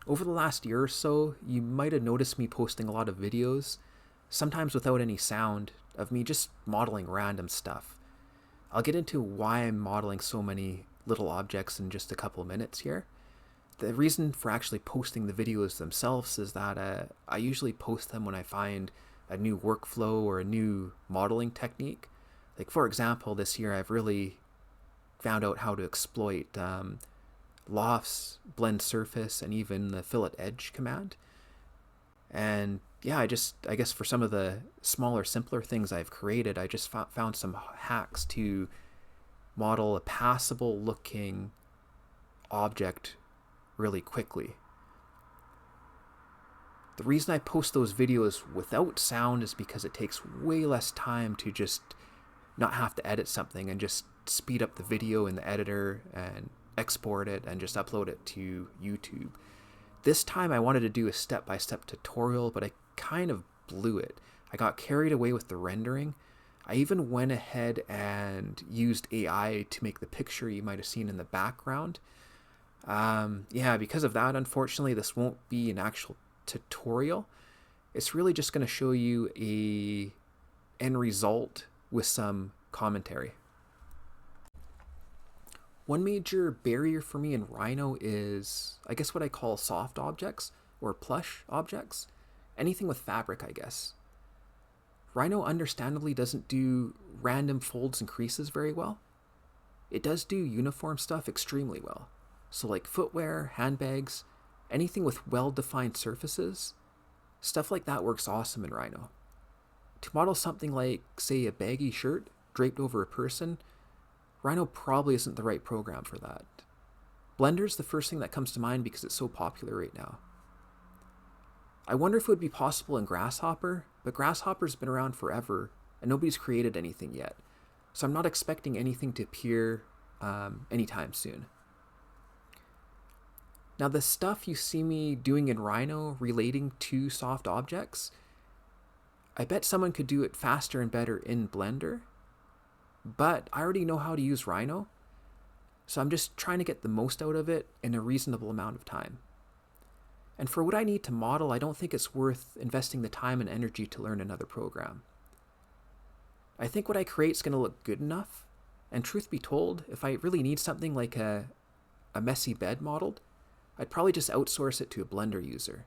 Over the last year or so, you might have noticed me posting a lot of videos, sometimes without any sound, of me just modeling random stuff. I'll get into why I'm modeling so many little objects in just a couple of minutes here. The reason for actually posting the videos themselves is that I usually post them when I find a new workflow or a new modeling technique. Like, for example, this year I've really found out how to exploit lofts, blend surface, and even the fillet edge command. And yeah, I guess for some of the smaller, simpler things I've created, I just found some hacks to model a passable looking object really quickly. The reason I post those videos without sound is because it takes way less time to just not have to edit something and just speed up the video in the editor and export it and just upload it to YouTube. This time I wanted to do a step-by-step tutorial, but I kind of blew it. I got carried away with the rendering. I even went ahead and used AI to make the picture you might have seen in the background. Yeah, because of that, unfortunately, this won't be an actual tutorial. It's really just going to show you a end result with some commentary. One major barrier for me in Rhino is, I guess, what I call soft objects or plush objects. Anything with fabric, I guess. Rhino understandably doesn't do random folds and creases very well. It does do uniform stuff extremely well. So like footwear, handbags, anything with well-defined surfaces, stuff like that works awesome in Rhino. To model something like, say, a baggy shirt draped over a person, Rhino probably isn't the right program for that. Blender's the first thing that comes to mind because it's so popular right now. I wonder if it would be possible in Grasshopper, but Grasshopper's been around forever and nobody's created anything yet, so I'm not expecting anything to appear anytime soon. Now, the stuff you see me doing in Rhino relating to soft objects, I bet someone could do it faster and better in Blender, but I already know how to use Rhino, so I'm just trying to get the most out of it in a reasonable amount of time. And for what I need to model, I don't think it's worth investing the time and energy to learn another program. I think what I create is going to look good enough, and truth be told, if I really need something like a messy bed modeled, I'd probably just outsource it to a Blender user.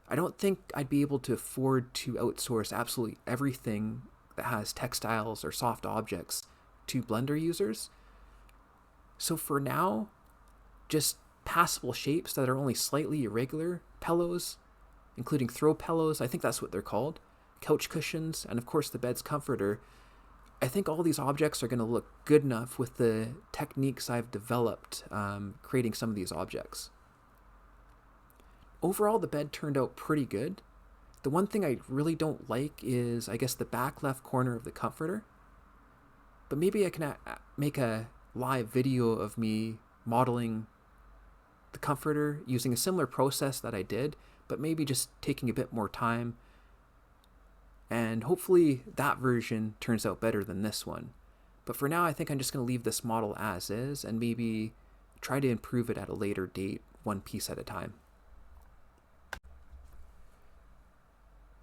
I don't think I'd be able to afford to outsource absolutely everything that has textiles or soft objects to Blender users. So for now, just passable shapes that are only slightly irregular, pillows, including throw pillows, I think that's what they're called, couch cushions, and of course the bed's comforter. I think all these objects are going to look good enough with the techniques I've developed creating some of these objects. Overall, the bed turned out pretty good. The one thing I really don't like is, I guess, the back left corner of the comforter. But maybe I can make a live video of me modeling the comforter using a similar process that I did, but maybe just taking a bit more time. And hopefully that version turns out better than this one. But for now, I think I'm just going to leave this model as is and maybe try to improve it at a later date, one piece at a time.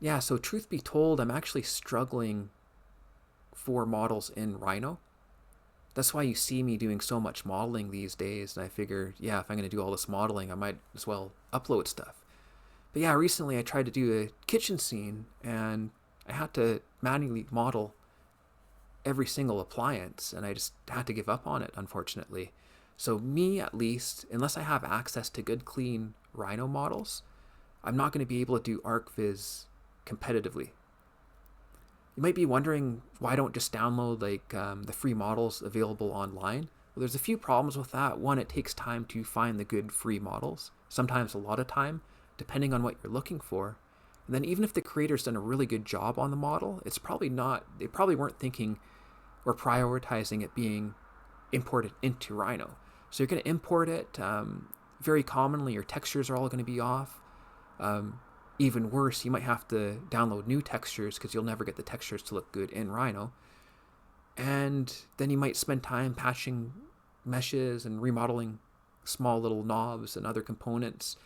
Yeah, so truth be told, I'm actually struggling for models in Rhino. That's why you see me doing so much modeling these days, and I figure, yeah, if I'm going to do all this modeling, I might as well upload stuff. But yeah, recently I tried to do a kitchen scene, and I had to manually model every single appliance, and I just had to give up on it, unfortunately. So me, at least, unless I have access to good, clean Rhino models, I'm not going to be able to do ArcViz competitively. You might be wondering why I don't just download the free models available online. Well, there's a few problems with that. One, it takes time to find the good free models, sometimes a lot of time, depending on what you're looking for. And then even if the creator's done a really good job on the model, it's probably not, they probably weren't thinking or prioritizing it being imported into Rhino. So you're going to import it. Very commonly, your textures are all going to be off. Even worse, you might have to download new textures because you'll never get the textures to look good in Rhino. And then you might spend time patching meshes and remodeling small little knobs and other components.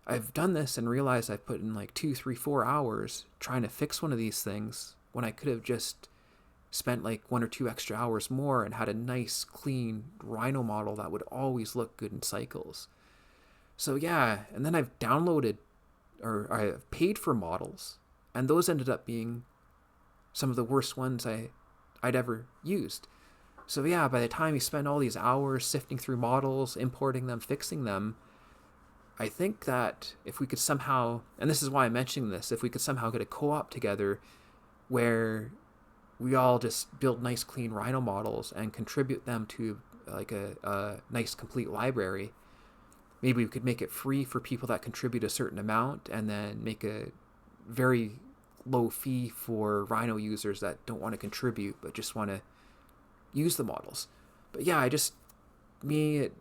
I've done this and realized I've put in like 2, 3, 4 hours trying to fix one of these things when I could have just spent like 1 or 2 extra hours more and had a nice, clean Rhino model that would always look good in cycles. So yeah, and then I've downloaded or I've paid for models, and those ended up being some of the worst ones I'd ever used. So yeah, by the time you spend all these hours sifting through models, importing them, fixing them, I think that if we could somehow, and this is why I'm mentioning this, if we could somehow get a co-op together where we all just build nice clean Rhino models and contribute them to like a nice complete library, maybe we could make it free for people that contribute a certain amount and then make a very low fee for Rhino users that don't want to contribute but just want to use the models. But yeah, it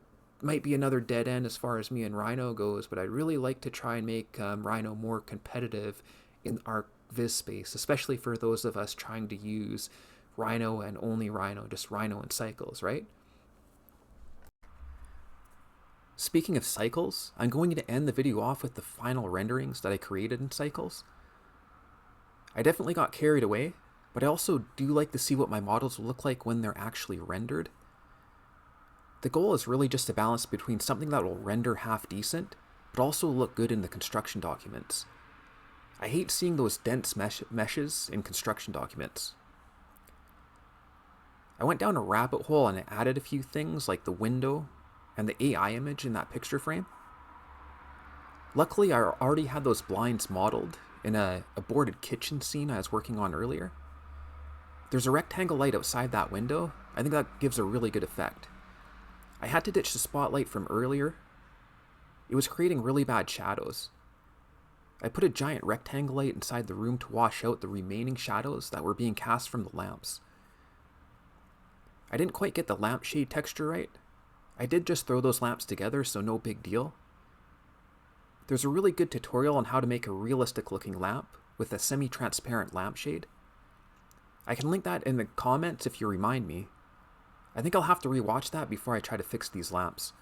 might be another dead end as far as me and Rhino goes, but I'd really like to try and make Rhino more competitive in our viz space, especially for those of us trying to use Rhino and only Rhino, just Rhino and cycles, right? Speaking of cycles, I'm going to end the video off with the final renderings that I created in cycles. I definitely got carried away, but I also do like to see what my models will look like when they're actually rendered. The goal is really just a balance between something that will render half decent, but also look good in the construction documents. I hate seeing those dense meshes in construction documents. I went down a rabbit hole and I added a few things like the window and the AI image in that picture frame. Luckily, I already had those blinds modeled in a boarded kitchen scene I was working on earlier. There's a rectangle light outside that window. I think that gives a really good effect. I had to ditch the spotlight from earlier. It was creating really bad shadows. I put a giant rectangle light inside the room to wash out the remaining shadows that were being cast from the lamps. I didn't quite get the lampshade texture right. I did just throw those lamps together, so no big deal. There's a really good tutorial on how to make a realistic looking lamp with a semi-transparent lampshade. I can link that in the comments if you remind me. I think I'll have to rewatch that before I try to fix these lamps.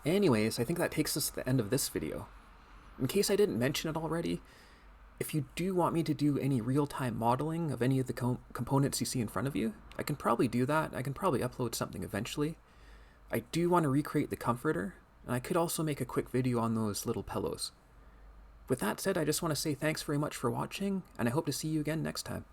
Anyways, I think that takes us to the end of this video. In case I didn't mention it already, if you do want me to do any real-time modeling of any of the components you see in front of you, I can probably do that. I can probably upload something eventually. I do want to recreate the comforter, and I could also make a quick video on those little pillows. With that said, I just want to say thanks very much for watching, and I hope to see you again next time.